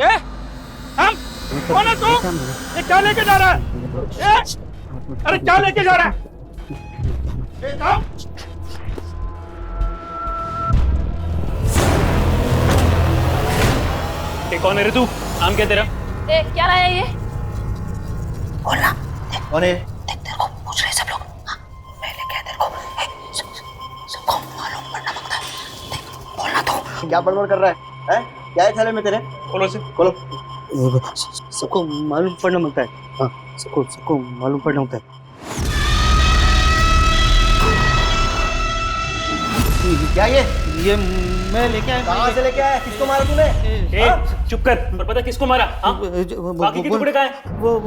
हम कौन है तू? ये क्या लेके जा रहा है? अरे क्या लेके जा रहा है? कौन है रे तू? नाम क्या तेरा? क्या लाया ये? बोलना। कौन है? तेरे को पूछ रहे सब लोग। हाँ, पहले क्या तेरे को सबको मालूम पड़ना मांगता है। बोलना तो। क्या बड़बड़ कर रहा है? हैं? क्या है थाले में तेरे? खोलो से। खोलो। सबको मालूम पड़ना मांगता है। हाँ, सबको मालूम पड़ना मांगता है। क्या ये मैं लेके आया। कहाँ से लेके आया? किसको मारा तूने? चुप कर। और पता किसको मारा? बाकी के टुकड़े कहाँ हैं? वो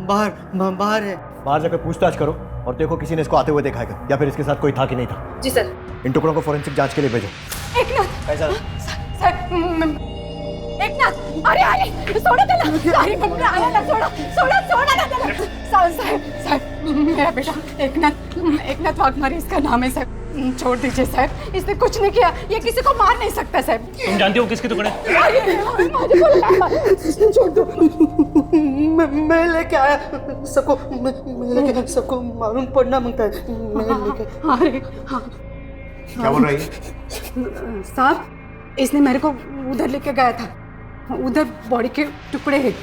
बाहर है। बाहर जाकर पूछताछ करो और देखो किसी ने इसको आते हुए देखा है क्या, या फिर इसके साथ कोई था कि नहीं था। जी सर। इन टुकड़ों को फोरेंसिक जांच के लिए भेजो। एकनाथ कैसा? सर एकनाथ अरे सोडा त्याला सारी बंद आया ना सोडा ना त्याला साहब मेरा बेटा एकनाथ वाघमारे इसका नाम है साहब। छोड़ दीजिए साहब, इसने कुछ नहीं किया, ये किसी को मार नहीं सकता साहब। तुम जानते हो किसके टुकड़े? छोड़ दो। मैं लेके आया सबको मालूम पड़ना मांगता है। अरे हाँ क्या बोल रही है? साहब इसने मेरे को उधर लेके गया था, उधर बॉडी के टुकड़े हैं।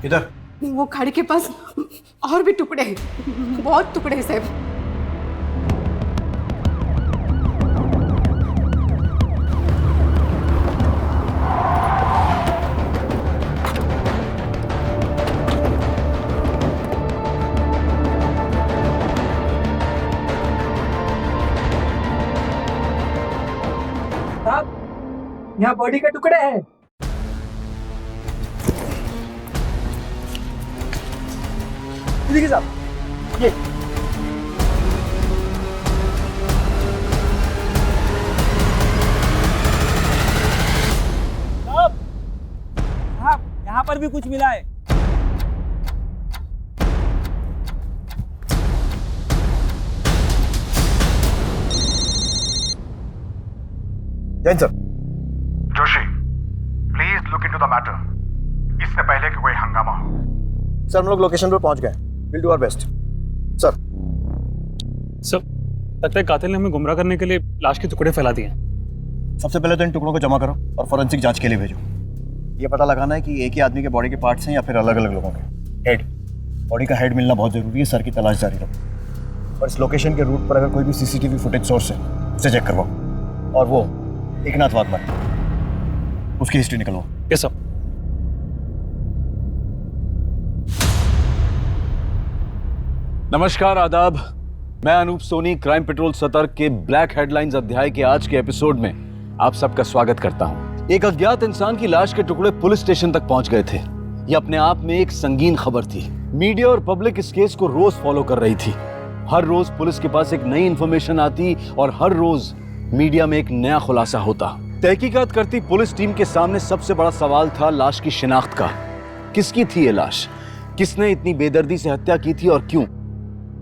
इधर वो खाड़ी के पास और भी टुकड़े हैं, बहुत टुकड़े हैं साहब। यहाँ बॉडी के टुकड़े हैं। देखिए साहब ये साहब यहाँ पर भी कुछ मिला है। Jain sir. Joshi, please look into the matter, इससे पहले कि कोई हंगामा हो। सर हम लोग लोकेशन पर पहुंच गए। Will do our best. Sir लगता है कातिल ने हमें गुमराह करने के लिए लाश के टुकड़े फैला दिए। सबसे पहले तो इन टुकड़ों को जमा करो और फोरेंसिक जांच के लिए भेजो। ये पता लगाना है कि एक ही आदमी के बॉडी के पार्ट्स हैं या फिर अलग अलग लोगों के। हेड, बॉडी का हेड मिलना बहुत जरूरी है। सर की तलाश जारी रखो और इस लोकेशन के रूट पर अगर कोई भी सीसीटीवी फुटेज सोर्स है उसे चेक करवाओ। और वो एकनाथ वाघमारे, उसकी हिस्ट्री निकलवाओ। Yes sir. नमस्कार, आदाब। मैं अनूप सोनी क्राइम पेट्रोल सतर्क के ब्लैक हेडलाइंस अध्याय के आज के एपिसोड में आप सबका स्वागत करता हूं। एक अज्ञात इंसान की लाश के टुकड़े पुलिस स्टेशन तक पहुंच गए थे। यह अपने आप में एक संगीन खबर थी। मीडिया और पब्लिक इस केस को रोज फॉलो कर रही थी। हर रोज पुलिस के पास एक नई इंफॉर्मेशन आती और हर रोज मीडिया में एक नया खुलासा होता। तहकीकात करती पुलिस टीम के सामने सबसे बड़ा सवाल था लाश की शिनाख्त का। किसकी थी ये लाश? किसने इतनी बेदर्दी से हत्या की थी और क्यों?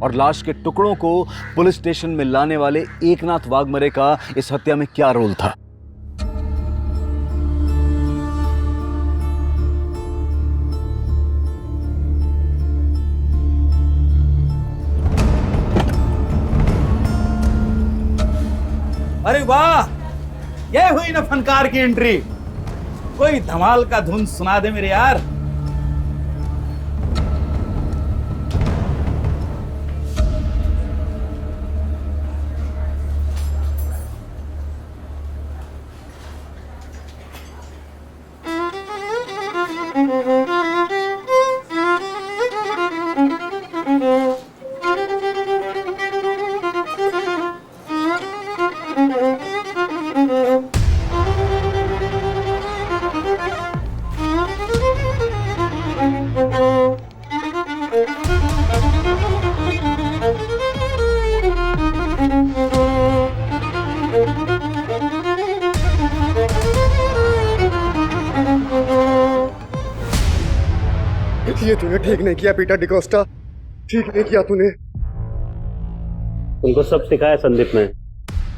और लाश के टुकड़ों को पुलिस स्टेशन में लाने वाले एकनाथ वाघमारे का इस हत्या में क्या रोल था? अरे वाह, ये हुई ना फनकार की एंट्री। कोई धमाल का धुन सुना दे मेरे यार। ये तूने ठीक नहीं किया पीटर डिकोस्टा, ठीक नहीं किया तूने। उनको सब सिखाया संदीप ने,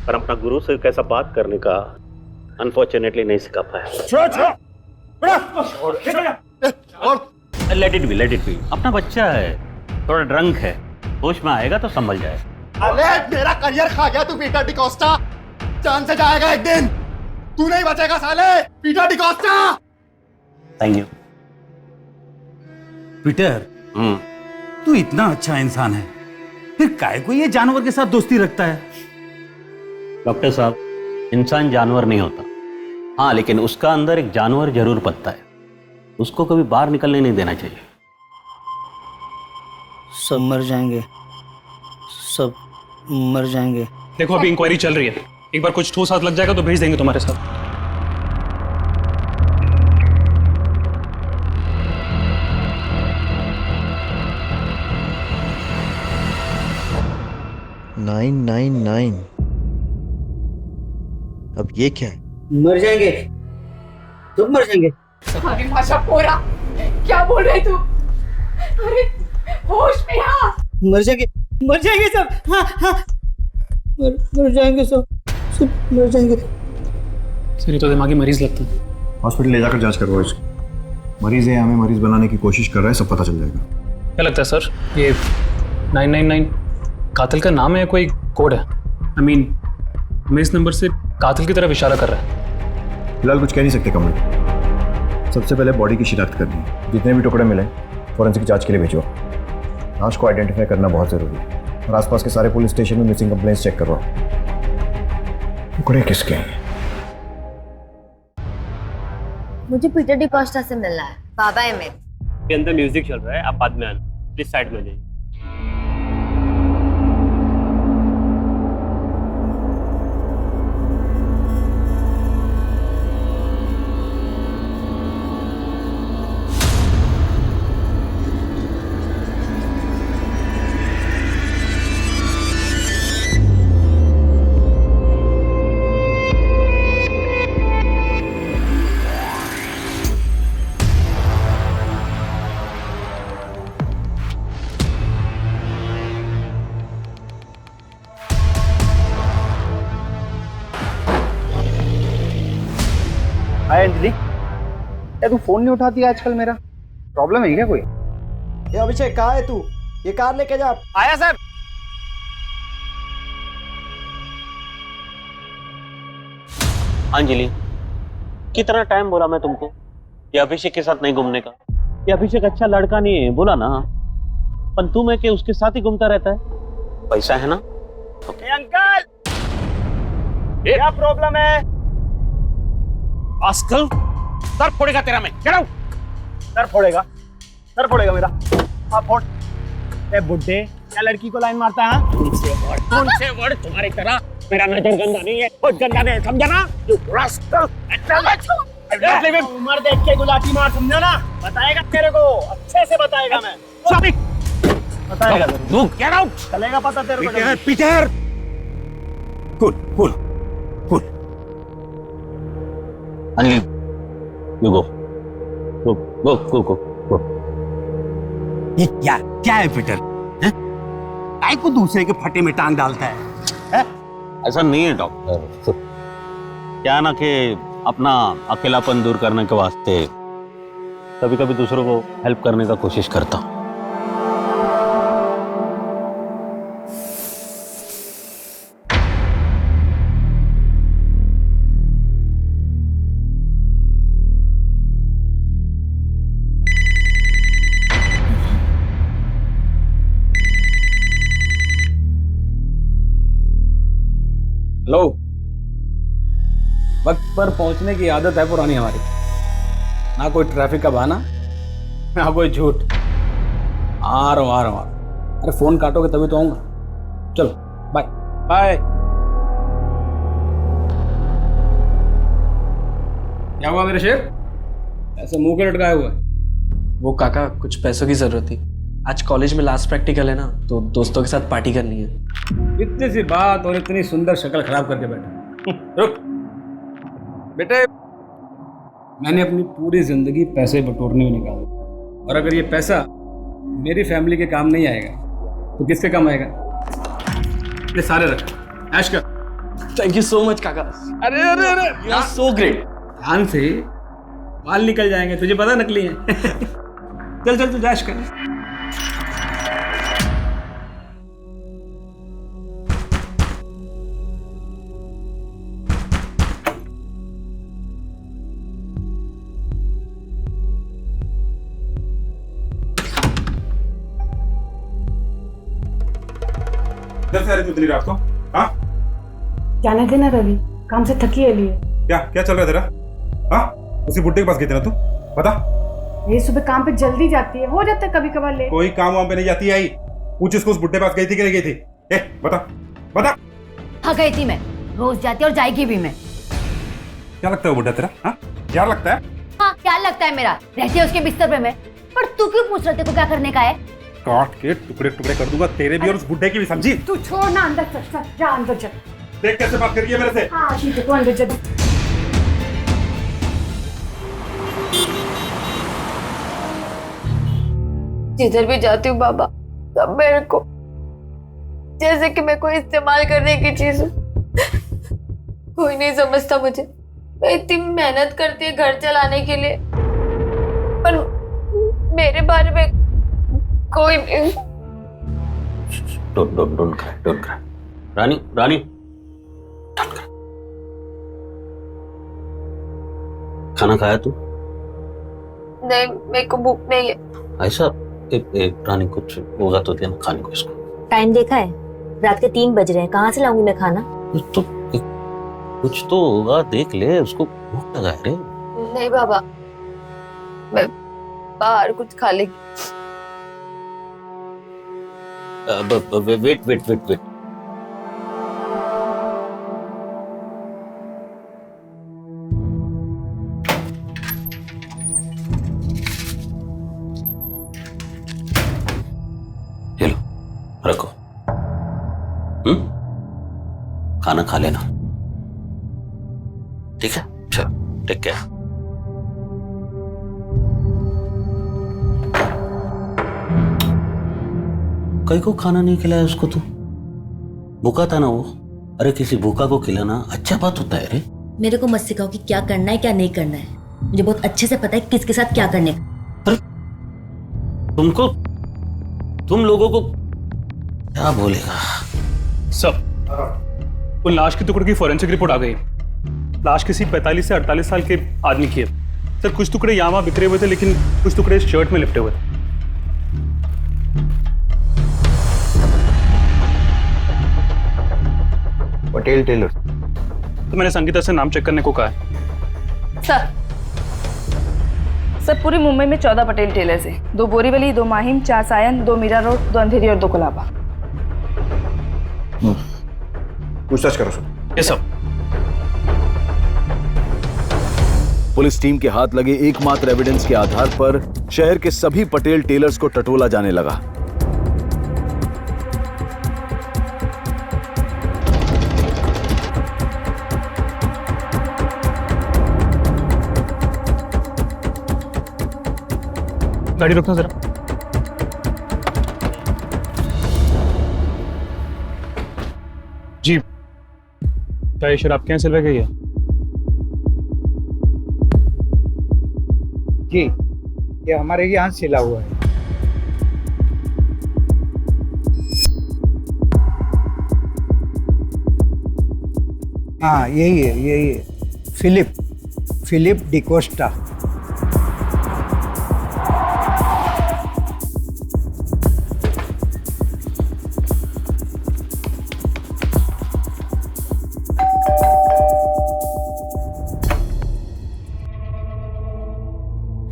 पर अपना गुरु से कैसा बात करने का अनफॉर्चुनेटली नहीं सिखा पाया। लेट इट बी, अपना बच्चा है, थोड़ा ड्रंक है, होश में आएगा तो संभल जाएगा। अरे मेरा करियर खा गया तू पीटर डिकोस्टा, जान से जाएगा एक दिन, तू नहीं बचेगा साले Peter D'Costa. Thank you. Peter, तू इतना अच्छा इंसान है, फिर काहे को ये जानवर के साथ दोस्ती रखता है? डॉक्टर साहब, इंसान जानवर नहीं होता, हाँ लेकिन उसका अंदर एक जानवर जरूर पलता है, उसको कभी बाहर निकलने नहीं देना चाहिए। सब मर जाएंगे, सब मर जाएंगे। देखो अभी इंक्वायरी चल रही है, एक बार कुछ ठोस हाथ लग जाएगा तो भेज देंगे तुम्हारे साथ। नाइन 999। अब ये क्या है? मर जाएंगे, सब मर जाएंगे। अरे माशा पोरा, क्या बोल रहे तू? अरे होश में आ। मर जाएंगे सब। हाँ हाँ, मर जाएंगे सब मर जाएंगे। सर ये तो दिमागी मरीज लगता है। हॉस्पिटल ले जाकर जांच करवाओ इसकी। मरीज है, हमें मरीज बनाने की कोशिश कर रहा है, सब पता चल जाएगा। क्या लगता है सर, ये 999 कातिल का नाम है या कोई कोड है? आई मीन हमें इस नंबर से कातिल की तरफ इशारा कर रहा है। फिलहाल कुछ कह नहीं सकते कमल। सबसे पहले बॉडी की शिनाख्त करनी है, जितने भी टुकड़े मिले फॉरेंसिक जांच के लिए भेजो। लाश को आइडेंटिफाई करना बहुत जरूरी है और आसपास के सारे पुलिस स्टेशन में मिसिंग कंप्लेंट्स चेक करवाओ। टुकड़े किसके हैं? मुझे पीटर डिकोस्टा से मिलना है, बाबा है मेरे। के अंदर म्यूजिक चल रहा है, आप बाद में आना, प्लीज साइड में जाइए। हाय अंजलि, क्या तू फोन नहीं उठाती आजकल? मेरा प्रॉब्लम है क्या कोई? ये अभिषेक कहाँ है तू? ये कार लेके जा। आया सर। अंजलि, कितना टाइम बोला मैं तुमको ये अभिषेक के साथ नहीं घूमने का? ये अभिषेक अच्छा लड़का नहीं है, बोला ना। पर तुम है कि उसके साथ ही घूमता रहता है, पैसा है ना? अंकल, क्या प्रॉब्लम है? आजकल सर फोड़ेगा तेरा मैं। Get out. सर फोड़ेगा मेरा। आप फोड़। ए बुड्ढे, क्या लड़की को लाइन मारता है? तुमसे वर्ड तुम्हारी तरह मेरा नजर गंदा नहीं है, बहुत गंदा नहीं, समझा ना? You rascal! उम्र देख के गुलाटी मार, समझा ना? बताएगा तेरे को, अच्छे से बताएगा मैं। बताएगा तेरे को। Get out! चलेगा पता तेरे को। Peter, cool. Anjali, you go. Go. ये क्या है पीटर? काय को दूसरे के फटे में टांग डालता है? ऐसा नहीं है डॉक्टर, क्या ना कि अपना अकेलापन दूर करने के वास्ते कभी कभी दूसरों को हेल्प करने का कोशिश करता हूं। हेलो, वक्त पर पहुंचने की आदत है पुरानी हमारी। ना कोई ट्रैफिक का बहाना, ना कोई झूठ। आ रहा हूँ। अरे फोन काटोगे तभी तो आऊंगा। चलो बाय। क्या हुआ मेरे शेर, ऐसे मुंह के लटकाए हुए? वो काका, कुछ पैसों की जरूरत थी। आज कॉलेज में लास्ट प्रैक्टिकल है ना, तो दोस्तों के साथ पार्टी करनी है। इतनी सी बात और इतनी सुंदर शक्ल खराब करके बैठा। रुक बेटे, मैंने अपनी पूरी जिंदगी पैसे बटोरने में निकाला, और अगर ये पैसा मेरी फैमिली के काम नहीं आएगा तो किसके काम आएगा? ये सारे रख, ऐश कर। थैंक यू सो मच काका। अरे अरे अरे यू आर सो ग्रेट। ध्यान से, बाल निकल जाएंगे, तुझे पता नकली है। चल चल तू डैश कर। इधर से आ रही तू इतनी रात को? हाँ जाने देना रवि, काम से थकी है लिए। क्या क्या चल रहा है तेरा? हाँ उसी बुड्ढे के पास गई थी ना तू? बता। ये सुबह काम पे जल्दी जाती है, हो जाता है कभी कभार लेट। कोई काम वाम पे नहीं जाती आई? पूछ इसको, उस बुड्ढे के पास गई थी कि नहीं गई थी? ए बता बता। हाँ गई थी मैं, रोज जाती और जाएगी भी मैं। क्या लगता है वो बुड्ढा तेरा? हाँ क्या लगता है? हाँ क्या लगता है मेरा, रहती है उसके बिस्तर पे मैं। पर तू क्यों पूछ रहे थे को क्या करने का है? काट के टुकड़े टुकड़े कर दूंगा तेरे भी और उस बुड्ढे की भी, समझी? तू छोड़ ना, अंदर चल, जा अंदर चल। देख कैसे बात करिए मेरे से। हाँ ठीक है, तू अंदर चल। जिधर भी जाती हूँ बाबा, सब मेरे को जैसे कि मैं कोई इस्तेमाल करने की चीज हूँ। कोई नहीं समझता मुझे। मैं इतनी मेहनत करती है घर चलाने के लिए, पर मेरे बारे में कोई नहीं। Don't cry. Rani Rani don't cry। खाना खाया तू? नहीं, मेरे को भूख नहीं है। ऐसा एक रानी कुछ होगा तो देना खाने को इसको। टाइम देखा है, रात के 3 बज रहे हैं, कहाँ से लाऊंगी मैं खाना? कुछ तो होगा, देख ले, उसको भूख लगा है रे। नहीं बाबा, मैं बाहर कुछ खा लेगी। वेट। ये लो, रखो। खाना खा लेना, ठीक है? चलो टेक केयर। कई को खाना नहीं खिलाया उसको तू? भूखा था ना वो। अरे किसी भूखा को खिलाना अच्छा बात होता है रे। मेरे को मत सिखाओ कि क्या करना है क्या नहीं करना है। मुझे बहुत अच्छे से पता है किसके साथ क्या करने का। तुम लोगों को क्या बोलेगा? सब वो लाश के टुकड़े की फॉरेंसिक रिपोर्ट आ गई। लाश किसी 45 से 48 साल के आदमी की है सर। कुछ टुकड़े यहाँ वहाँ बिखरे हुए थे, लेकिन कुछ टुकड़े शर्ट में लिपटे हुए थे। पटेल टेलर। तो मैंने संगीता से नाम चेक करने को कहा है। सर पूरी मुंबई में 14 पटेल टेलर्स हैं। 2 बोरीवली, 2 माहिम, 4 सायन, 2 मीरा रोड, 2 अंधेरी और 2 कोलाबा। पूछताछ करो सर। ये सब पुलिस टीम के हाथ लगे एकमात्र एविडेंस के आधार पर शहर के सभी पटेल टेलर्स को टटोला जाने लगा। गाड़ी रोकना जरा। जी क्या ये शराब आपके यहाँ सिलवाई गई है? जी ये हमारे यहाँ सिला हुआ है। हाँ यही है फिलिप डिकोस्टा।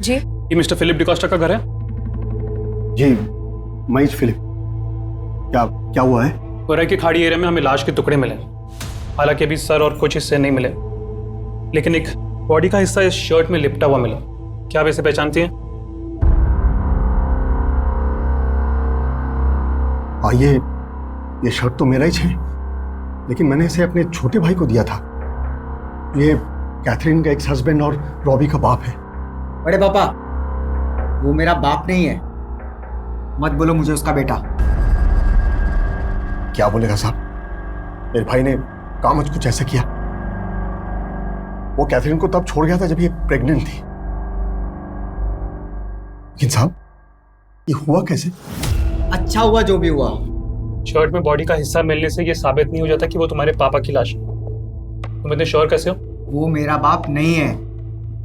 जी ये मिस्टर फिलिप डिकोस्टा का घर है? जी महेश फिलिप। क्या हुआ है? कोराई की खाड़ी एरिया में हमें लाश के टुकड़े मिले। हालांकि अभी सर और कुछ हिस्से नहीं मिले, लेकिन एक बॉडी का हिस्सा इस शर्ट में लिपटा हुआ मिला। क्या आप इसे पहचानती हैं? ये शर्ट तो मेरा ही है, लेकिन मैंने इसे अपने छोटे भाई को दिया था। ये कैथरीन का एक्स हस्बैंड और रॉबी का बाप है। बड़े पापा, वो मेरा बाप नहीं है, मत बोलो मुझे उसका बेटा। क्या बोलेगा साहब? मेरे भाई ने काम मुझ कुछ ऐसे किया। वो कैथरीन को तब छोड़ गया था जब ये प्रेग्नेंट थी। लेकिन साहब, ये हुआ कैसे? अच्छा हुआ जो भी हुआ। शर्ट में बॉडी का हिस्सा मिलने से ये साबित नहीं हो जाता कि वो तुम्हारे पापा की लाश है। तुम इतने श्योर कैसे हो? वो मेरा बाप नहीं है।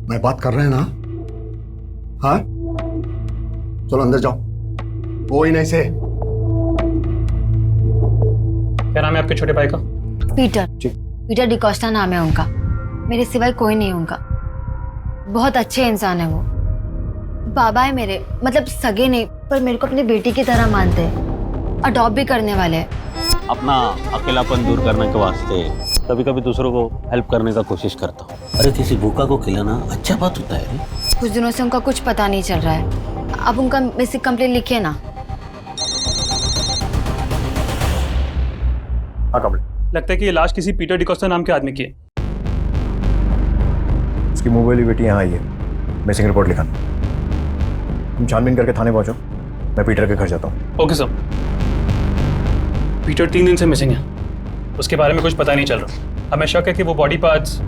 मैं बात कर रहे हैं ना? हाँ, चलो अंदर जाओ। वो ही नहीं से। क्या नाम है आपके छोटे भाई का? पीटर। पीटर डिकोस्टा नाम है उनका। मेरे सिवाय कोई नहीं उनका। बहुत अच्छे इंसान है वो। बाबा है मेरे, मतलब सगे नहीं, पर मेरे को अपनी बेटी की तरह मानते हैं। अडॉप्ट भी करने वाले हैं। अपना अकेलापन दूर करने के वास्ते कभी कभी दूसरों को हेल्प करने का कोशिश करता हूँ। अरे किसी भूखा को खिलाना अच्छा बात होता है। कुछ दिनों से उनका कुछ पता नहीं चल रहा है। अब उनका बेसिक कंप्लेंट लिखिए ना। लगता है कि ये लाश किसी पीटर डिकोस्टा नाम के आदमी की है। उसकी मुंह वाली बेटी यहाँ आई है। मिसिंग रिपोर्ट लिखाना। तुम छानबीन करके थाने पहुंचो, मैं पीटर के घर जाता हूँ। Okay sir. पीटर 3 दिन से मिसिंग है। उसके बारे में कुछ पता नहीं चल रहा। हमें शक है कि वो बॉडी पार्ट्स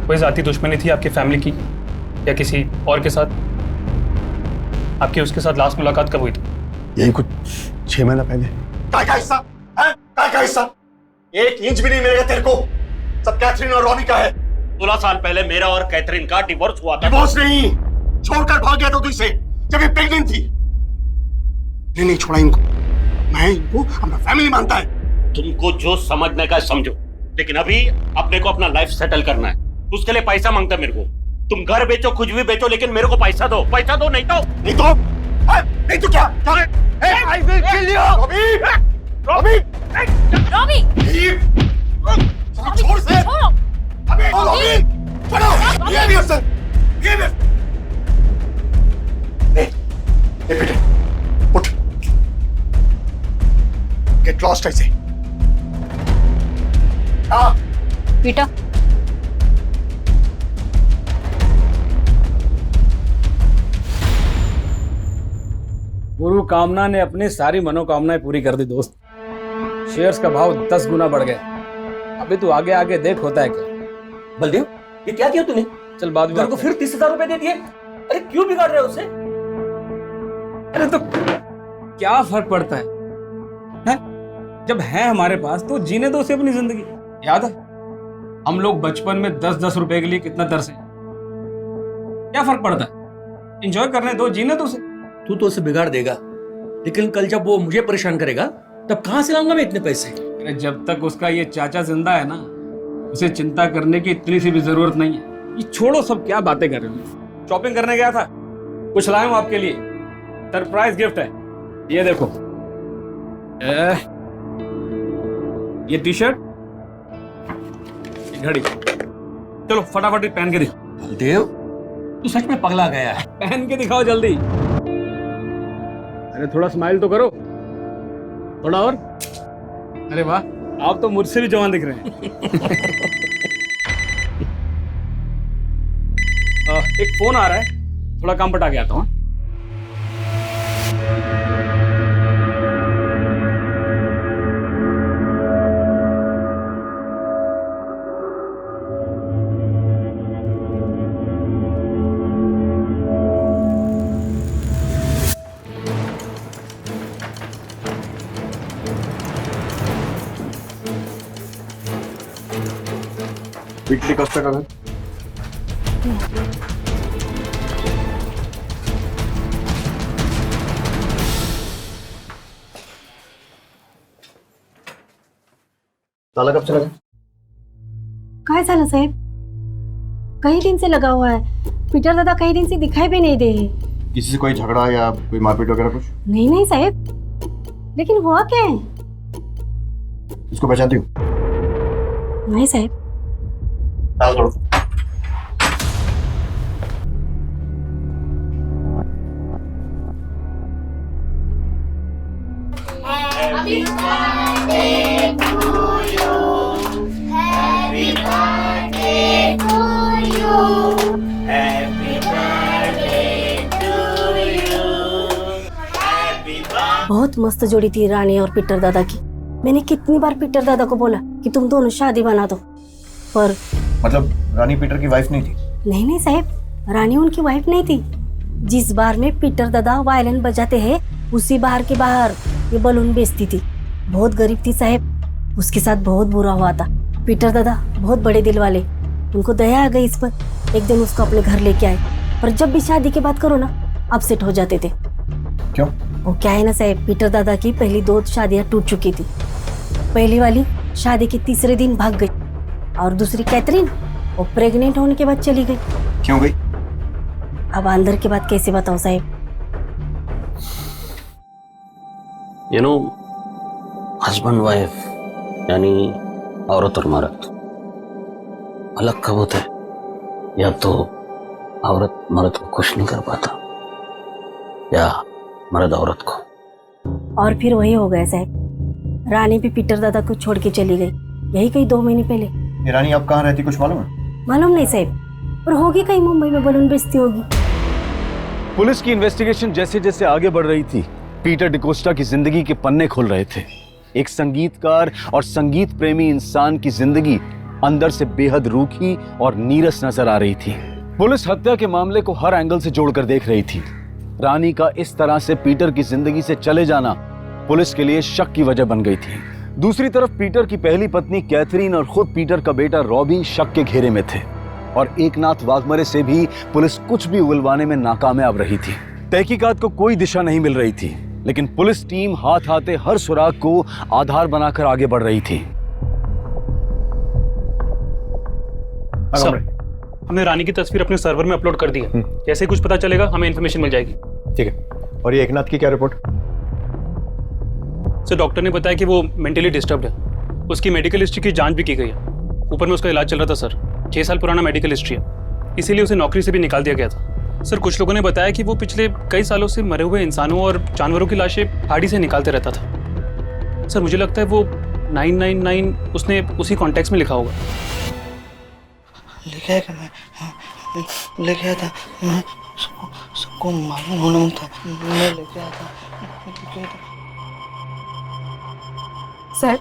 कोई जाती दुश्मनी थी आपकी फैमिली की या किसी और के साथ। आपकी उसके साथ लास्ट मुलाकात कब हुई थी? यही कुछ 6 महीना पहले। काय का हिस्सा है? काय का हिस्सा? 1 इंच भी नहीं मिलेगा तेरे को। सब कैथरीन और रॉबी का है। 16 साल पहले मेरा और कैथरीन का डिवोर्स हुआ था। डिवोर्स नहीं, छोड़कर भाग गया था तू इसे जब ये प्रेग्नेंट थी। नहीं छोड़ा इनको। मैं इनको अपना फैमिली मानता है। तुमको जो समझने का समझो, लेकिन अभी अपने को अपना लाइफ सेटल करना है। उसके लिए पैसा मांगता है मेरे को। तुम घर बेचो, कुछ भी बेचो, लेकिन मेरे को पैसा दो। पैसा दो, नहीं तो नहीं तो क्या? I will kill you! Robbie! छोड़ से! अबे रॉबी! चलो! ये भी अफसर! ये भी! ए बेटे, उठ! Get lost ऐसे! हाँ! पीटर। गुरु कामना ने अपनी सारी मनोकामनाएं पूरी कर दी दोस्त। शेयर्स का भाव 10 गुना बढ़ गया। अभी तू आगे आगे देख होता है क्या। बलदेव, ये क्या किया तूने? चल बाद में। तेरे को फिर 30,000 रुपए दे दिए। अरे क्यों बिगाड़ रहे हो उसे? अरे तो क्या फर्क पड़ता है? जब है हमारे पास तो जीने दो उसे अपनी जिंदगी। याद है हम लोग बचपन में 10-10 रुपए के लिए कितना तरसे। क्या फर्क पड़ता है? एंजॉय करने दो, जीने दो उसे। तू तो उसे बिगाड़ देगा, लेकिन कल जब वो मुझे परेशान करेगा तब कहां से लाऊंगा मैं इतने पैसे? अरे जब तक उसका ये चाचा जिंदा है ना, उसे चिंता करने की इतनी सी भी जरूरत नहीं है। ये छोड़ो, सब क्या बातें कर रहे हो। शॉपिंग करने गया था, कुछ लाया हूं आपके लिए। सरप्राइज गिफ्ट है, ये देखो। ये टी शर्ट, ये घड़ी। चलो फटाफट पहन के दिखाओ। बलदेव, तू सच में पगला गया है। पहन के दिखाओ जल्दी। अरे थोड़ा स्माइल तो करो, थोड़ा और। अरे वाह, आप तो मुझसे भी जवान दिख रहे हैं। एक फोन आ रहा है, थोड़ा काम पटा के आता हूँ। पीटर डिकोस्टा का घर। ताला कब से लगा? काय झालं साहेब? कई दिन से लगा हुआ है। पीटर दादा कई दिन से दिखाई भी नहीं दे रहे। किसी से कोई झगड़ा या कोई मारपीट वगैरह कुछ? नहीं नहीं साहब, लेकिन हुआ क्या है? इसको पहचानती हूँ? नहीं साहब। ताला तोड़ो। बहुत मस्त जोड़ी थी रानी और पीटर दादा की। मैंने कितनी बार पीटर दादा को बोला कि तुम दोनों शादी बना दो, पर मतलब रानी पीटर की वाइफ नहीं थी? नहीं नहीं साहब, रानी उनकी वाइफ नहीं थी। जिस बार में पीटर दादा वायलिन बजाते हैं उसी बार के बाहर ये बलून बेचती थी। बहुत गरीब थी साहब, उसके साथ बहुत बुरा हुआ था। पीटर दादा बहुत बड़े दिल वाले, उनको दया आ गई इस पर। एक दिन उसको अपने घर लेके आए, पर जब भी शादी की बात करो ना अपसेट हो जाते थे। क्यों? वो क्या है ना साहब, पीटर दादा की पहली 2 शादियां टूट चुकी थी। पहली वाली शादी के तीसरे दिन भाग गई, और दूसरी कैथरीन वो प्रेग्नेंट होने के बाद चली गई। क्यों गई? अब अंदर की बात कैसे बताऊं साहब? यू नो, हस्बैंड वाइफ यानी औरत और मर्द अलग कब होते हैं? या तो औरत मर्द को खुश नहीं कर पाता, या मर्द औरत को। और फिर वही हो गया साहब, रानी भी पीटर दादा को छोड़ के चली गई, यही कहीं 2 महीने पहले। ये रानी अब कहाँ रहती कुछ मालूम है? मालूम नहीं साहब, पर होगी कहीं मुंबई में बलून बेचती होगी। पुलिस की इन्वेस्टिगेशन जैसे जैसे आगे बढ़ रही थी, पीटर डिकोस्टा की जिंदगी के पन्ने खुल रहे थे। एक संगीतकार और संगीत प्रेमी इंसान की जिंदगी अंदर से बेहद रूखी और नीरस नजर आ रही थी। पुलिस हत्या के मामले को हर एंगल से जोड़कर देख रही थी। रानी का इस तरह से पीटर की जिंदगी से चले जाना पुलिस के लिए शक की वजह बन गई थी। दूसरी तरफ पीटर की पहली पत्नी कैथरीन और खुद पीटर का बेटा रॉबी शक के घेरे में थे, और एकनाथ वाघमरे से भी पुलिस कुछ भी उगलवाने में नाकामयाब रही थी। तहकीकात को कोई दिशा नहीं मिल रही थी, लेकिन पुलिस टीम हाथ आते हर सुराग को आधार बनाकर आगे बढ़ रही थी। सर, हमने रानी की तस्वीर अपने सर्वर में अपलोड कर दी है। जैसे ही कुछ पता चलेगा हमें इन्फॉर्मेशन मिल जाएगी। ठीक है। और ये एकनाथ की क्या रिपोर्ट? सर, डॉक्टर ने बताया कि वो मेंटली डिस्टर्ब्ड है। उसकी मेडिकल हिस्ट्री की जांच भी की गई है। ऊपर में उसका इलाज चल रहा था सर। 6 साल पुराना मेडिकल हिस्ट्री है, इसीलिए उसे नौकरी से भी निकाल दिया गया था। सर, कुछ लोगों ने बताया कि वो पिछले कई सालों से मरे हुए इंसानों और जानवरों की लाशें गाड़ी से निकालते रहता था। सर, मुझे लगता है वो 999 उसने उसी कॉन्टेक्स्ट में लिखा होगा। लिखा है कि मैं लेके आया था, मैं सबको मालूम होना था, मैं लेके आया था। सर,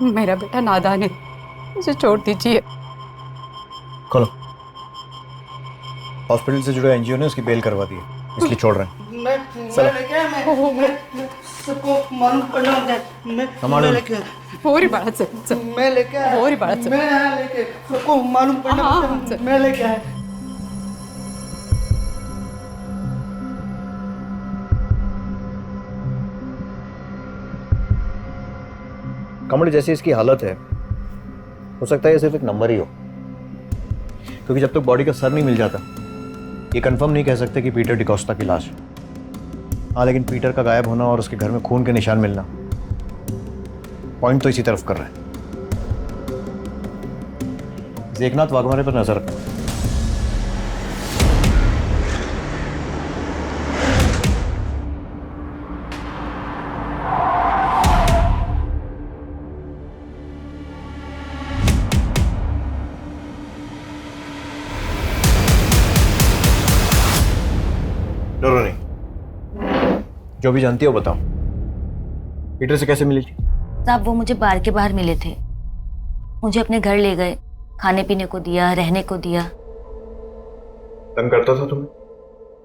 मेरा बेटा नादान है, मुझे छोड़ दीजिए। खोलो। हॉस्पिटल से जुड़े एनजीओ ने उसकी बेल करवा दी है, इसलिए छोड़ रहे हैं। मैं लेके आया, मैं सबको मालूम पड़ना होता है। मैं लेके आया। होरी बात सर, मैं लेके आया। होरी बात सर, मैं आया लेके, सबको मालूम पड़ना होता है। मैं लेके आया। कमल, जैसी इसकी हालत है, हो सकता है ये सिर्फ एक नंबर ही हो, क्योंकि जब तक बॉडी का सर नहीं मिल जाता ये कंफर्म नहीं कह सकते कि पीटर डिकोस्टा की लाश। हाँ, लेकिन पीटर का गायब होना और उसके घर में खून के निशान मिलना पॉइंट तो इसी तरफ कर रहे हैं। एकनाथ वाघमारे पर नजर रखना। डरो नहीं, जो भी जानती हो बताओ। पीटर से कैसे मिली थी? साहब, वो मुझे बार के बाहर मिले थे, मुझे अपने घर ले गए, खाने पीने को दिया, रहने को दिया। तंग करता था तुम्हें?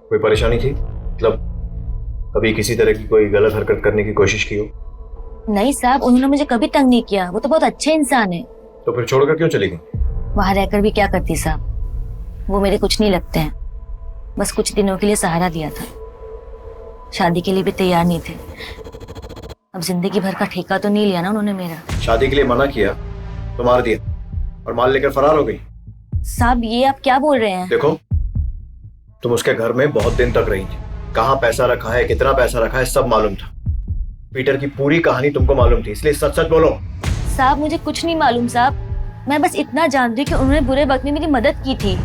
कोई परेशानी थी? मतलब कभी किसी तरह की कोई गलत हरकत करने की कोशिश की हो? नहीं साहब, उन्होंने मुझे कभी तंग नहीं किया, वो तो बहुत अच्छे इंसान है। तो फिर छोड़कर क्यों चली गई? वहां रहकर भी क्या करती साहब, वो मेरे कुछ नहीं लगते हैं, बस कुछ दिनों के लिए सहारा दिया था। शादी के लिए भी तैयार नहीं थे। अब जिंदगी भर का ठेका तो नहीं लिया ना उन्होंने मेरा। शादी के लिए मना किया तो मार दिया और माल लेकर फरार हो गई। साहब, ये आप क्या बोल रहे हैं? देखो, तुम उसके घर में बहुत दिन तक रही थी, कहाँ पैसा रखा है, कितना पैसा रखा है, सब मालूम था। पीटर की पूरी कहानी तुमको मालूम थी, इसलिए सच सच बोलो। साहब, मुझे कुछ नहीं मालूम साहब, मैं बस इतना जानती हूँ कि उन्होंने बुरे वक्त में मेरी मदद की थी।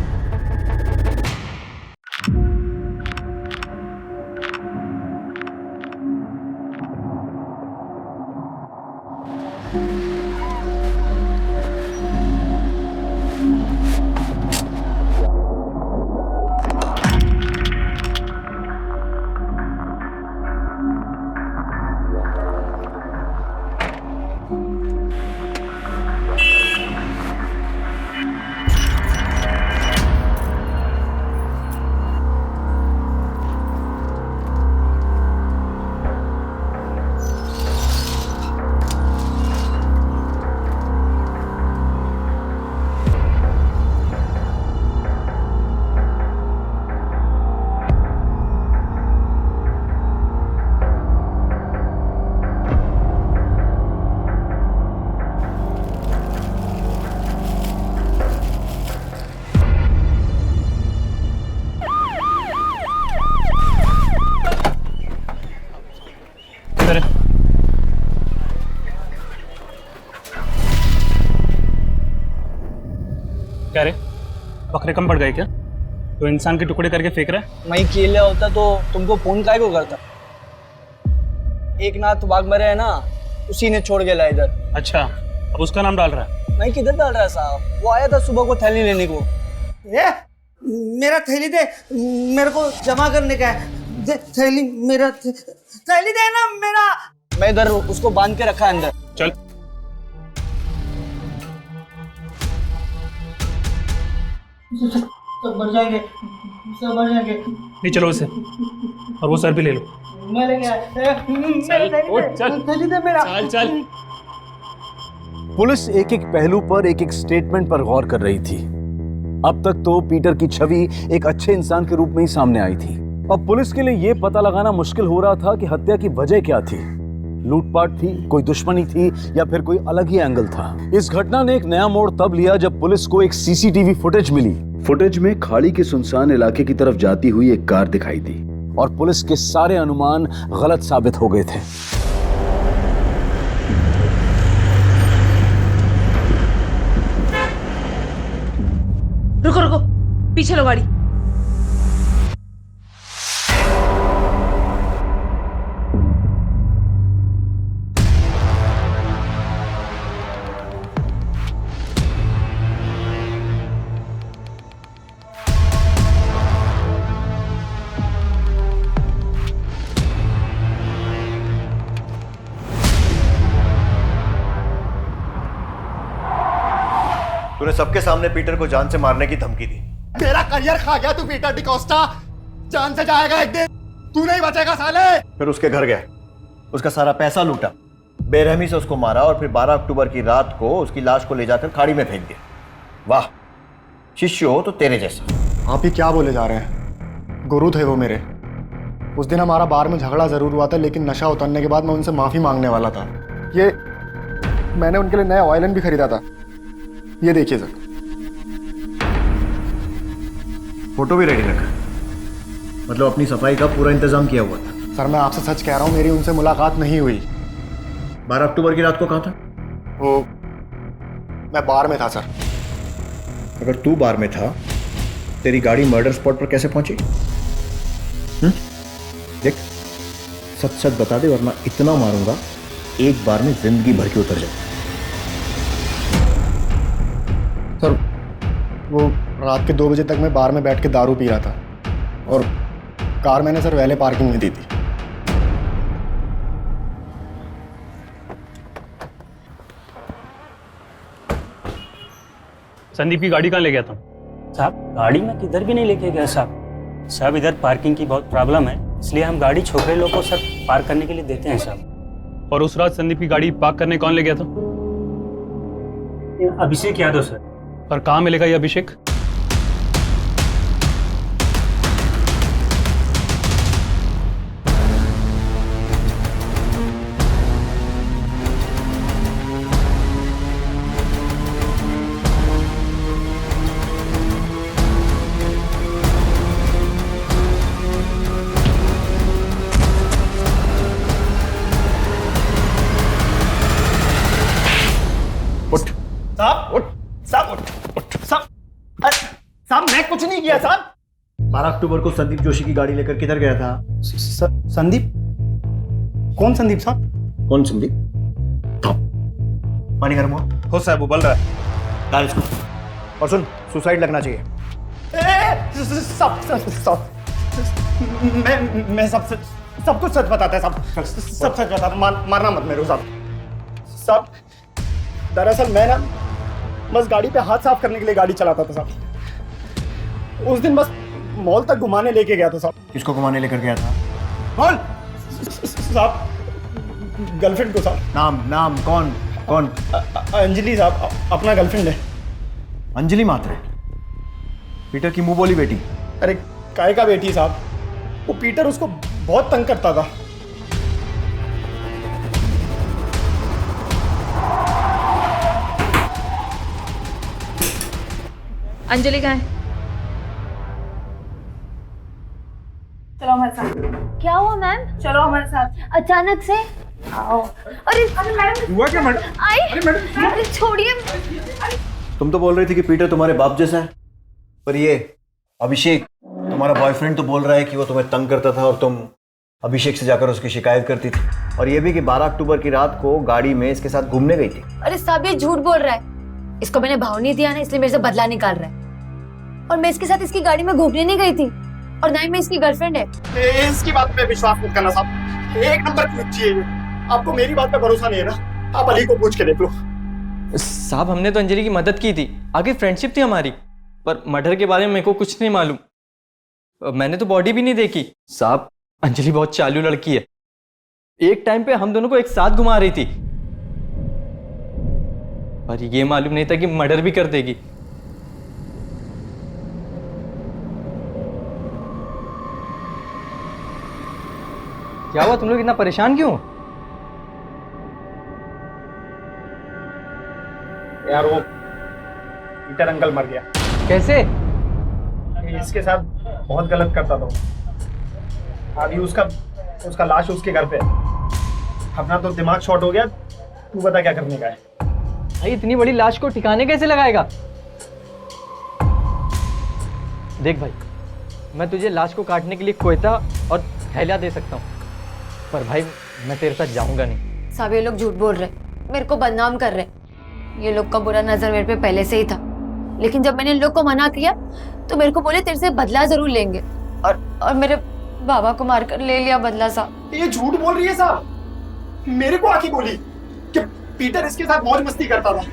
क्या रे, बकरे कम पड़ गए क्या? तो इंसान के टुकड़े करके फेंक रहा है। मैं अकेले होता तो तुमको फोन काय को करता। एक नाथ वाघमरे है ना, उसी ने छोड़ गया इधर। अच्छा, अब उसका नाम डाल रहा है। मैं किधर डाल रहा साहब, वो आया था सुबह को थैली लेने को। मेरा थैली दे, मेरे को जमा करने का है। दे थैली, मेरा थैली दे ना मेरा। मैं इधर उसको बांध के रखा अंदर। चल सब भर जाएंगे, सब भर जाएंगे। नहीं, चलो उसे, और वो सर भी ले लो। मैं लेके आया। थैली दे मेरा। चल चल। पुलिस एक एक पहलू पर, एक एक स्टेटमेंट पर गौर कर रही थी। अब तक तो पीटर की छवि एक अच्छे इंसान के रूप में ही सामने आई थी। अब पुलिस के लिए यह पता लगाना मुश्किल हो रहा था कि हत्या की वजह क्या थी। लूटपाट थी, कोई दुश्मनी थी, या फिर कोई अलग ही एंगल था। इस घटना ने एक नया मोड़ तब लिया जब पुलिस को एक सीसीटीवी फुटेज मिली। फुटेज में खाड़ी के सुनसान इलाके की तरफ जाती हुई एक कार दिखाई दी और पुलिस के सारे अनुमान गलत साबित हो गए थे। रुको रुको, पीछे लो गाड़ी। तूने सबके सामने पीटर को जान से मारने की धमकी दी। मेरा करियर खा गया तू पीटर डिकोस्टा, जान से जाएगा एक दिन, तू नहीं बचेगा साले। फिर उसके घर गया, उसका सारा पैसा लूटा, बेरहमी से उसको मारा और फिर 12 अक्टूबर की रात को उसकी लाश को ले जाकर खाड़ी में फेंक दिया। वाह, शिष्य हो तो तेरे जैसा। आप ही क्या बोले जा रहे हैं? गुरु थे वो मेरे। उस दिन हमारा बार में झगड़ा जरूर हुआ था, लेकिन नशा उतरने के बाद मैं उनसे माफी मांगने वाला था। ये मैंने उनके लिए नया वायलिन भी खरीदा था, ये देखिए सर। फोटो भी रेडी रखा, मतलब अपनी सफाई का पूरा इंतजाम किया हुआ था। सर मैं आपसे सच कह रहा हूँ, मेरी उनसे मुलाकात नहीं हुई। 12 अक्टूबर की रात को कहाँ था? वो मैं बार में था सर। अगर तू बार में था, तेरी गाड़ी मर्डर स्पॉट पर कैसे पहुंची? देख, सच सच बता दे वरना इतना मारूंगा एक बार में जिंदगी भर की उतर जाए। सर वो रात के 2 बजे तक मैं बार में बैठ के दारू पी रहा था और कार मैंने सर वैले पार्किंग में दी थी। संदीप की गाड़ी कहाँ ले गया था? साहब गाड़ी में किधर भी नहीं लेके गया साहब। साहब इधर पार्किंग की बहुत प्रॉब्लम है, इसलिए हम गाड़ी छोकरे लोग को सर पार्क करने के लिए देते हैं साहब। और उस रात संदीप की गाड़ी पार्क करने कौन ले गया था? अभिषेक यादव सर। और कहाँ मिलेगा ये अभिषेक? साहब मैं कुछ नहीं किया साहब। 12 अक्टूबर को संदीप जोशी की गाड़ी लेकर किधर गया था? संदीप? कौन संदीप साहब? कौन संदीप? पानी गर्म हो साहब, उबल रहा है। डाल इसको। और सुन, सुसाइड लगना चाहिए। मैं सब कुछ सच बताता है साहब, सब सच बताता। मारना मत मेरे को साहब। दरअसल मैं ना बस गाड़ी पे हाथ साफ करने के लिए गाड़ी चलाता था साहब। उस दिन बस मॉल तक घुमाने लेके गया था साहब। किसको घुमाने लेकर गया था? कौन साहब? गर्लफ्रेंड को साहब। नाम कौन? अंजलि साहब, अपना गर्लफ्रेंड है। अंजलि मात्रे, पीटर की मुंह बोली बेटी। अरे काय का बेटी साहब, वो पीटर उसको बहुत तंग करता था। अंजलि कहाँ है? चलो हमारे साथ। क्या हुआ मैम? चलो हमारे साथ। अचानक से? आओ। अरे मैडम, हुआ क्या मैडम? आई, अरे मैडम, अरे छोड़िए। तुम तो बोल रही थी कि पीटर तुम्हारे बाप जैसा है, पर ये अभिषेक तुम्हारा बॉयफ्रेंड तो बोल रहा है कि वो तुम्हें तंग करता था और तुम अभिषेक से जाकर उसकी शिकायत करती थी, और ये भी कि 12 अक्टूबर की रात को गाड़ी में इसके साथ घूमने गई थी। अरे साहब, ये झूठ बोल रहा है। इसको मैंने भाव नहीं दिया ना, इसलिए मेरे से बदला निकाल रहा है। और मैं इसके साथ इसकी गाड़ी में घूमने नहीं गई थी, और ना ही मैं इसकी गर्लफ्रेंड है। इसकी बात पे विश्वास मत करना साहब, एक नंबर की बच्ची है ये। आपको मेरी बात पे भरोसा नहीं है ना, आप अली को पूछ के देख लो। साहब, हमने तो अंजलि की मदद की थी, आगे फ्रेंडशिप थी हमारी, पर मर्डर के बारे में मेरे को कुछ नहीं मालूम। मैंने तो बॉडी भी नहीं देखी। साहब, अंजलि बहुत चालू लड़की है, एक टाइम पे हम दोनों को एक साथ घुमा रही थी, पर ये मालूम नहीं था कि मर्डर भी कर देगी। क्या हुआ, तुम लोग इतना परेशान क्यों? यार वो पीटर अंकल मर गया। कैसे? इसके साथ बहुत गलत करता था। अभी उसका लाश उसके घर पे है। अपना तो दिमाग शॉर्ट हो गया, तू बता क्या करने का है। भाई, इतनी बड़ी लाश को ठिकाने कैसे लगाएगा? देख भाई, मैं तुझे लाश को काटने के लिए कोयता और थैलियां दे सकता हूँ, पर भाई मैं तेरे साथ जाऊंगा नहीं। साहब, ये लोग झूठ बोल रहे, मेरे को बदनाम कर रहे। ये लोग का बुरा नजर मेरे पे पहले से ही था, लेकिन जब मैंने इन लोग को मना किया तो मेरे को बोले तेरे से बदला जरूर लेंगे, और मेरे बाबा को मारकर ले लिया बदला। साहब, ये झूठ बोल रही है साहब। मेरे को आके बोली कि पीटर इसके साथ मौज मस्ती करता था,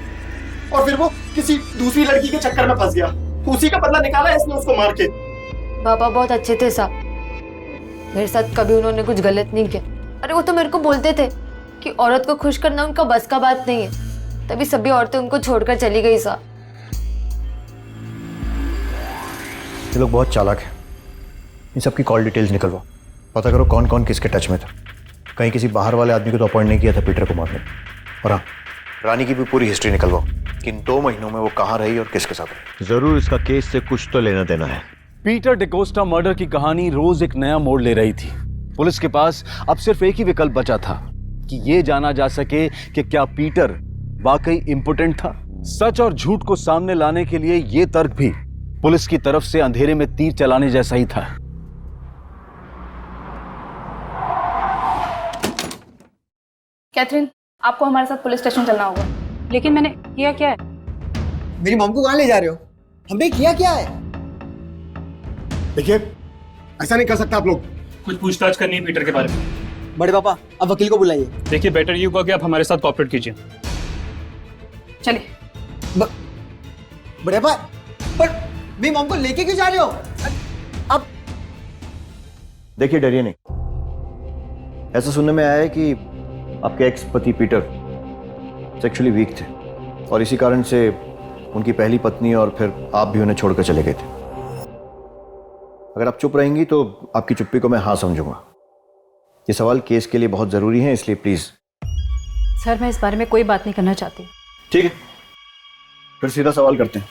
और फिर वो किसी दूसरी लड़की के चक्कर में फंस गया, उसी का बदला निकाला इसने उसको मार के। बाबा बहुत अच्छे थे साहब, मेरे साथ कभी उन्होंने कुछ गलत नहीं किया। अरे वो तो मेरे को बोलते थे कि औरत को खुश करना उनका बस का बात नहीं है, तभी सभी औरतें उनको छोड़कर चली गई। साहब, ये लोग बहुत चालाक हैं। इन सबकी कॉल डिटेल्स निकलवाओ, पता करो कौन कौन किसके टच में था। कहीं किसी बाहर वाले आदमी को तो अपॉइंट नहीं किया था पीटर को मारने। और हाँ, रानी की भी पूरी हिस्ट्री निकलवाओ कि इन 2 महीनों में वो कहाँ रही और किसके साथ रही। जरूर इसका केस से कुछ तो लेना देना है। पीटर डिकोस्टा मर्डर की कहानी रोज एक नया मोड़ ले रही थी। पुलिस के पास अब सिर्फ एक ही विकल्प बचा था कि ये जाना जा सके कि क्या पीटर वाकई इंपोर्टेंट था। सच और झूठ को सामने लाने के लिए ये तर्क भी पुलिस की तरफ से अंधेरे में तीर चलाने जैसा ही था। कैथरीन, आपको हमारे साथ पुलिस स्टेशन चलना होगा। लेकिन मैंने किया क्या है? मेरी मॉम को कहाँ ले जा रहे हो? हमने किया क्या है? देखिए, ऐसा नहीं कर सकता आप लोग। कुछ पूछताछ करनी है पीटर के बारे में। बड़े पापा, अब वकील को बुलाइए। देखिए, बेटर ये होगा कि आप हमारे साथ कॉपरेट कीजिए। चलिए। बड़े पापा, पर मेरी मॉम को लेके क्यों जा रहे हो? अब देखिए, डरिए नहीं। ऐसा सुनने में आया है कि आपके एक्स पति पीटर सेक्सुअली वीक थे, और इसी कारण से उनकी पहली पत्नी और फिर आप भी उन्हें छोड़कर चले गए थे। अगर आप चुप रहेंगी तो आपकी चुप्पी को मैं हाँ समझूंगा। ये सवाल केस के लिए बहुत जरूरी है, इसलिए प्लीज। सर, मैं इस बारे में कोई बात नहीं करना चाहती। ठीक है, फिर सीधा सवाल करते हैं।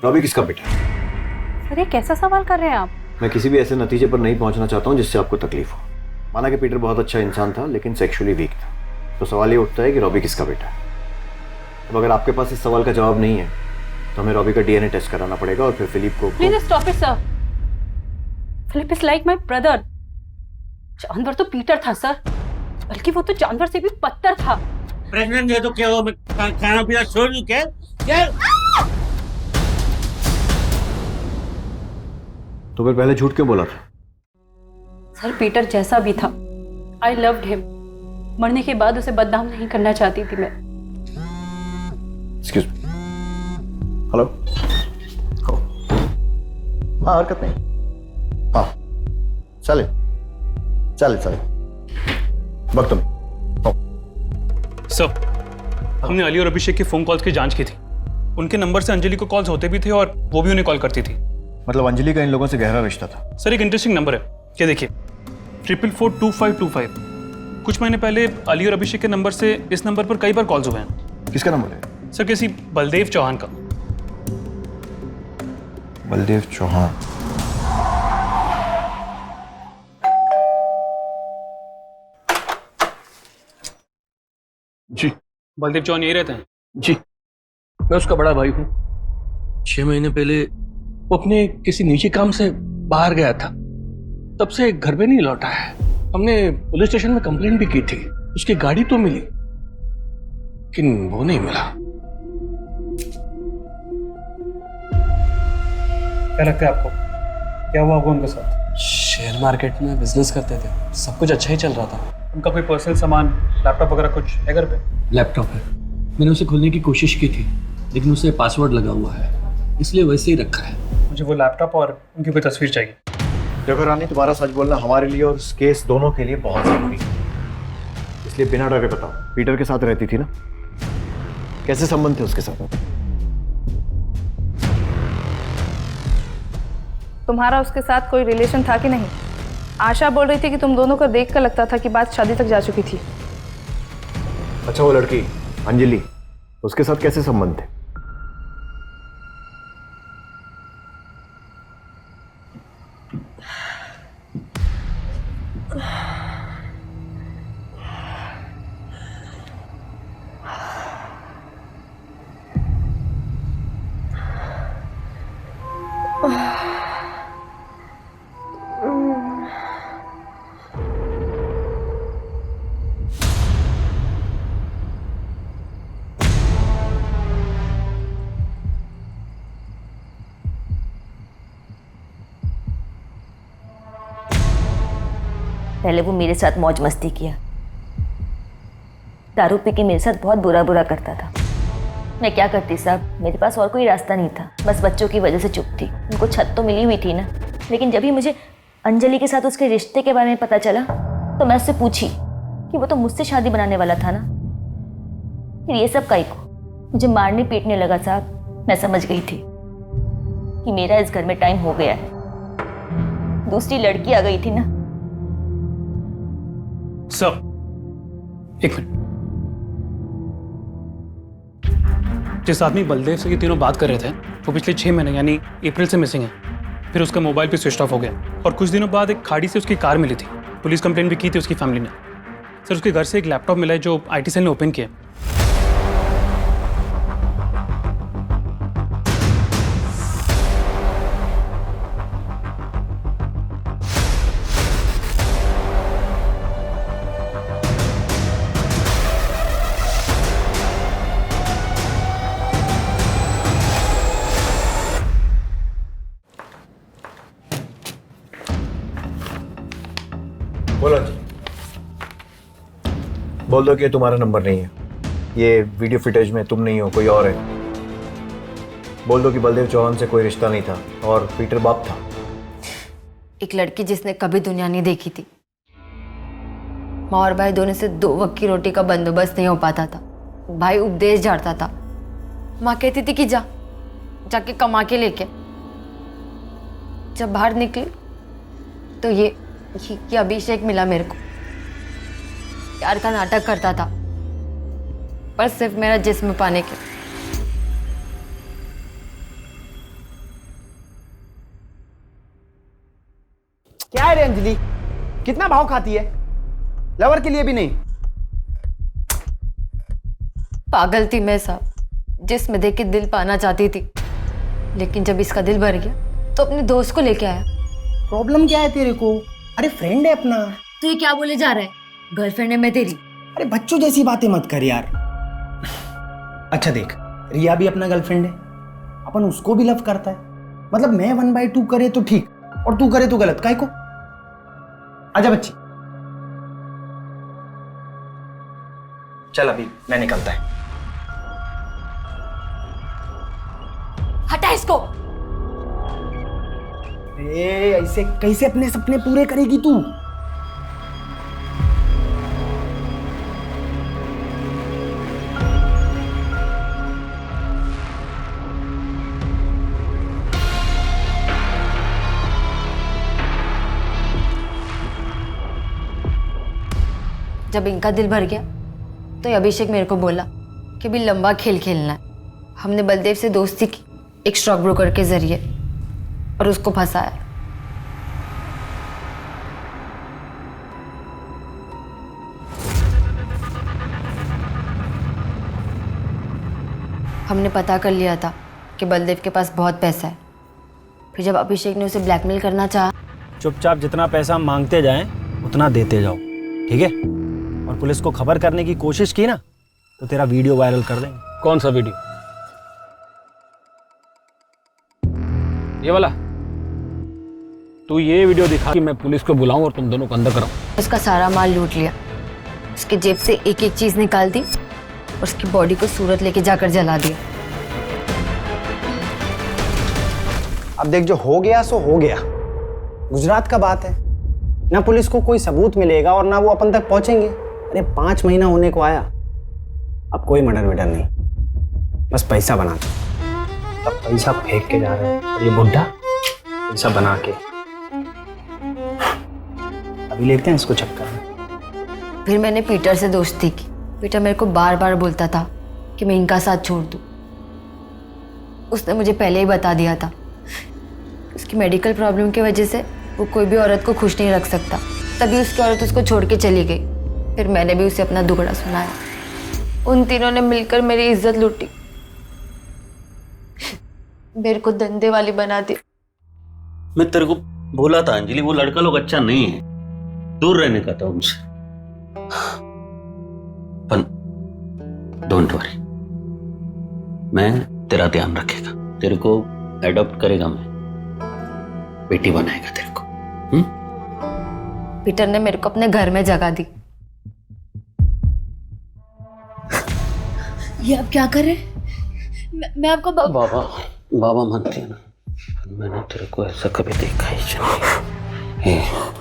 रॉबी किसका बेटा है? सर, ये कैसा सवाल कर रहे हैं आप? मैं किसी भी ऐसे नतीजे पर नहीं पहुंचना चाहता हूं जिससे आपको तकलीफ हो। माना कि पीटर बहुत अच्छा इंसान था, लेकिन सेक्सुअली वीक था, तो सवाल ये उठता है कि रॉबी किसका बेटा है। अब अगर आपके पास इस सवाल का जवाब नहीं है तो हमें रॉबी का डीएनए टेस्ट कराना पड़ेगा, और फिर फिलिप को। Please stop it sir. Philip is like my brother. जानवर तो पीटर था सर, बल्कि वो तो जानवर से भी बदतर था। प्रेग्नेंट है तो क्या हुआ? मैं खाना पीना छोड़ दूं क्या? तो फिर पहले झूठ क्यों बोला था? सर, पीटर जैसा भी था, आई लव्ड हिम। मरने के बाद उसे बदनाम नहीं करना चाहती थी मैं। Excuse me. हेलो। हाँ, हरकत नहीं। हाँ, चले चले चले वक्त में। सर, हमने अली और अभिषेक के फोन कॉल्स की जांच की थी। उनके नंबर से अंजलि को कॉल्स होते भी थे, और वो भी उन्हें कॉल करती थी। मतलब अंजलि का इन लोगों से गहरा रिश्ता था। सर, एक इंटरेस्टिंग नंबर है, क्या देखिए 4442525। कुछ महीने पहले अली और अभिषेक के नंबर से इस नंबर पर कई बार कॉल्स हुए हैं। किसका नंबर है? सर, किसी बलदेव चौहान का। बलदेव चौहान? जी, बलदेव चौहान यही रहते हैं? जी। मैं उसका बड़ा भाई हूँ। 6 महीने पहले वो अपने किसी निजी काम से बाहर गया था, तब से घर पे नहीं लौटा है। हमने पुलिस स्टेशन में कंप्लेंट भी की थी, उसकी गाड़ी तो मिली लेकिन वो नहीं मिला। क्या लगता है आपको, क्या हुआ होगा उनके साथ? शेयर मार्केट में बिजनेस करते थे, सब कुछ अच्छा ही चल रहा था। उनका कोई पर्सनल सामान, लैपटॉप वगैरह कुछ है घर पे? लैपटॉप है, मैंने उसे खोलने की कोशिश की थी लेकिन उसे पासवर्ड लगा हुआ है, इसलिए वैसे ही रखा है। मुझे वो लैपटॉप और उनकी कोई तस्वीर चाहिए। देखो रानी, तुम्हारा सच बोलना हमारे लिए और इस केस दोनों के लिए बहुत जरूरी है, इसलिए बिना डरे बताओ, पीटर के साथ रहती थी ना? कैसे संबंध थे उसके साथ? तुम्हारा उसके साथ कोई रिलेशन था कि नहीं? आशा बोल रही थी कि तुम दोनों को देख कर लगता था कि बात शादी तक जा चुकी थी। अच्छा, वो लड़की अंजलि, उसके साथ कैसे संबंध थे? पहले वो मेरे साथ मौज मस्ती किया, दारू पी के मेरे साथ बहुत बुरा बुरा करता था। मैं क्या करती साहब, मेरे पास और कोई रास्ता नहीं था, बस बच्चों की वजह से चुप थी। उनको छत तो मिली हुई थी ना, लेकिन जब ही मुझे अंजलि के साथ उसके रिश्ते के बारे में पता चला तो मैं उससे पूछी कि वो तो मुझसे शादी बनाने वाला था ना, फिर ये सब काहे को? मुझे मारने पीटने लगा साहब। मैं समझ गई थी कि मेरा इस घर में टाइम हो गया है। दूसरी लड़की आ गई थी ना। सर, एक मिनट। जिस आदमी बलदेव से ये तीनों बात कर रहे थे वो पिछले 6 महीने यानी अप्रैल से मिसिंग है। फिर उसका मोबाइल भी स्विच ऑफ हो गया और कुछ दिनों बाद एक खाड़ी से उसकी कार मिली थी। पुलिस कंप्लेंट भी की थी उसकी फैमिली ने। सर, उसके घर से एक लैपटॉप मिला है जो आईटी सेल ने ओपन किया। बोलो जी, बोल दो कि ये तुम्हारा नंबर नहीं है, ये वीडियो फुटेज में तुम नहीं हो, कोई और है। बोल दो कि बलदेव चौहान से कोई रिश्ता नहीं था और पीटर बाप था। एक लड़की जिसने कभी दुनिया नहीं देखी थी। माँ और भाई दोनों से 2 वक्त की रोटी का बंदोबस्त नहीं हो पाता था। भाई उपदेश झाड़ता था, माँ कहती थी कि जाके कमा के लेके। जब बाहर निकली तो ये अभिषेक मिला मेरे को। प्यार का नाटक करता था पर सिर्फ मेरा जिस्म पाने के। क्या है रे अंजलि, कितना भाव खाती है? लवर के लिए भी नहीं। पागल थी मैं साहब, जिस्म देख के दिल पाना चाहती थी, लेकिन जब इसका दिल भर गया तो अपने दोस्त को लेके आया। प्रॉब्लम क्या है तेरे को? अरे फ्रेंड है अपना। तो ये क्या बोले जा रहा है? गर्लफ्रेंड है मैं तेरी। अरे बच्चों जैसी बातें मत कर यार। अच्छा देख, रिया भी अपना गर्लफ्रेंड है, अपन उसको भी लव करता है। मतलब मैं 1/2 करे तो ठीक और तू करे तो गलत, काहे को? आजा बच्ची, चल अभी मैं निकलता है। हटा इसको। ऐसे कैसे अपने सपने पूरे करेगी तू? जब इनका दिल भर गया तो अभिषेक मेरे को बोला कि भी लंबा खेल खेलना है। हमने बलदेव से दोस्ती की एक स्टॉक ब्रोकर के जरिए और उसको फंसाया। हमने पता कर लिया था कि बलदेव के पास बहुत पैसा है। फिर जब अभिषेक ने उसे ब्लैकमेल करना चाहा, चुपचाप जितना पैसा मांगते जाएं उतना देते जाओ, ठीक है? और पुलिस को खबर करने की कोशिश की ना तो तेरा वीडियो वायरल कर देंगे। कौन सा वीडियो? ये वाला? तू ये वीडियो दिखा कि मैं पुलिस को बुलाऊं और तुम दोनों को अंदर कराऊं। उसका सारा माल लूट लिया, उसके जेब से एक एक चीज निकाल दी और उसकी बॉडी को सूरत लेके जाकर जला दिया। अब देख, जो हो गया सो हो गया। गुजरात का बात है ना, पुलिस को कोई सबूत मिलेगा और ना वो अपन तक पहुंचेंगे। अरे 5 महीना होने को आया, अब कोई मर्डर वर्डर नहीं, बस पैसा बनाते। तब पैसा फेंक के जा रहे हैं और ये बुढ़ा पैसा बना के अभी लेते हैं इसको चक्कर में। फिर मैंने पीटर से दोस्ती की। पीटर मेरे को बार बार बोलता था कि मैं इनका साथ छोड़ दूं। उसने मुझे पहले ही बता दिया था उसकी मेडिकल प्रॉब्लम की वजह से वो कोई भी औरत को खुश नहीं रख सकता, तभी उसकी औरत उसको छोड़ के चली गई। फिर मैंने भी उसे अपना दुखड़ा सुनाया। उन तीनों ने मिलकर मेरी इज्जत लूटी, मेरे को धंधे वाली बना दी। मैं तेरे को बोला था अंजलि, वो लड़का लोग अच्छा नहीं है, दूर रहने का था उनसे। पर डोंट वरी, मैं तेरा ध्यान रखेगा, तेरे को एडॉप्ट करेगा, मैं बेटी बनाएगा तेरे को। पीटर ने मेरे को अपने घर में जगह दी। ये आप क्या कर रहे हैं? मैं आपको बाबा बाबा मानती है ना, मैंने तेरे को ऐसा कभी देखा ही नहीं।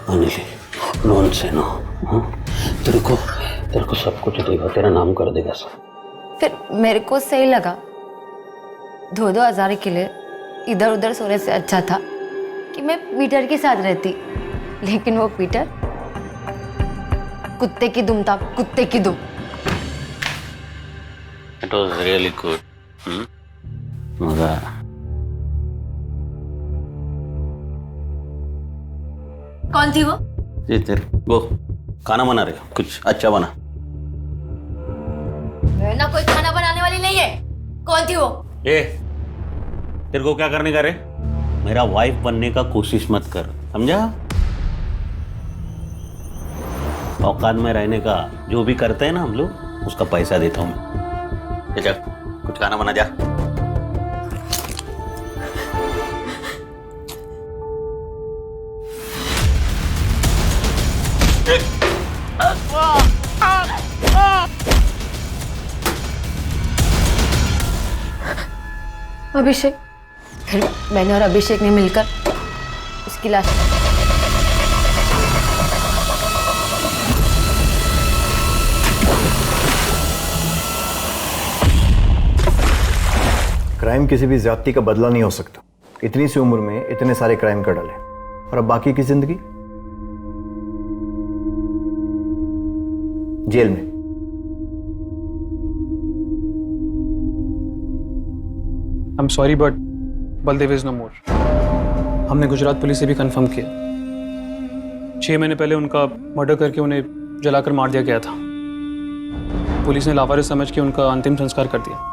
अनिल, नॉन से नो, तेरे को सब कुछ देगा, तेरा नाम कर देगा सब। फिर मेरे को सही लगा, 2-2 हज़ार के लिए इधर उधर सोने से अच्छा था कि मैं पीटर के साथ रहती। लेकिन वो पीटर कुत्ते की दुम था, कुत्ते की दुम। It was really good. मजा। कौन थी वो? जी तेरे वो खाना बना रहे हो, कुछ अच्छा बना। मैं ना कोई खाना बनाने वाली नहीं है। कौन थी वो? तेरे को क्या करने का रे? मेरा वाइफ बनने का कोशिश मत कर, समझा? औकात में रहने का जो भी करते हैं ना हम लोग, उसका पैसा देता हूँ मैं। चल कुछ खाना बना जा। अभिषेक। फिर मैंने और अभिषेक ने मिलकर उसकी लाश क्राइम किसी भी ज्यादती का बदला नहीं हो सकता। इतनी सी उम्र में इतने सारे क्राइम कर डाले, और अब बाकी की जिंदगी जेल में। I am sorry but Baldev is no more. हमने गुजरात पुलिस से भी कंफर्म किया, 6 महीने पहले उनका मर्डर करके उन्हें जलाकर मार दिया गया था। पुलिस ने लावारिस समझ के उनका अंतिम संस्कार कर दिया।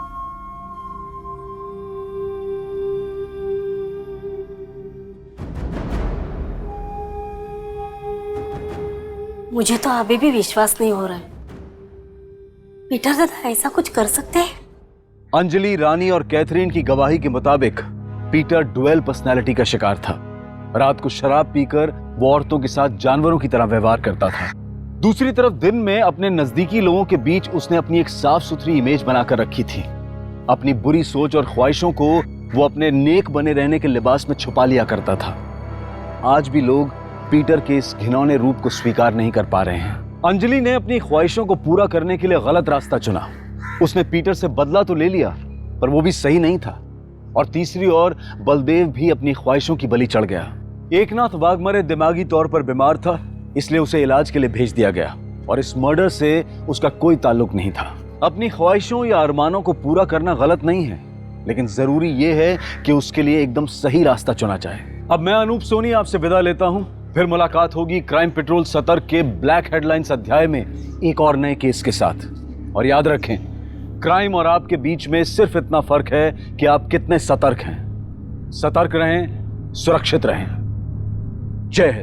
मुझे तो अभी भी विश्वास नहीं हो रहा है, पीटर दादा ऐसा कुछ कर सकते हैं? अंजलि, रानी और कैथरीन की गवाही के मुताबिक पीटर डुअल पर्सनालिटी का शिकार था। रात को शराब पीकर वो औरतों के साथ जानवरों की तरह व्यवहार करता था। दूसरी तरफ दिन में अपने नजदीकी लोगों के बीच उसने अपनी एक साफ सुथरी इमेज बनाकर रखी थी। अपनी बुरी सोच और ख्वाहिशों को वो अपने नेक बने रहने के लिबास में छुपा लिया करता था। आज भी लोग पीटर के इस घिनौने रूप को स्वीकार नहीं कर पा रहे हैं। अंजलि ने अपनी ख्वाहिशों को पूरा करने के लिए गलत रास्ता चुना। उसने पीटर से बदला तो ले लिया, पर वो भी सही नहीं था। और तीसरी ओर बलदेव भी अपनी ख्वाहिशों की बलि चढ़ गया। एकनाथ वाघमरे दिमागी तौर पर बीमार था, इसलिए उसे इलाज के लिए भेज दिया गया, और इस मर्डर से उसका कोई ताल्लुक नहीं था। अपनी ख्वाहिशों या अरमानों को पूरा करना गलत नहीं है, लेकिन जरूरी यह है कि उसके लिए एकदम सही रास्ता चुना जाए। अब मैं अनूप सोनी आपसे विदा लेता हूं। फिर मुलाकात होगी क्राइम पेट्रोल सतर्क के ब्लैक हेडलाइंस अध्याय में एक और नए केस के साथ। और याद रखें, क्राइम और आपके बीच में सिर्फ इतना फर्क है कि आप कितने सतर्क हैं। सतर्क रहें, सुरक्षित रहें। जय हिंद।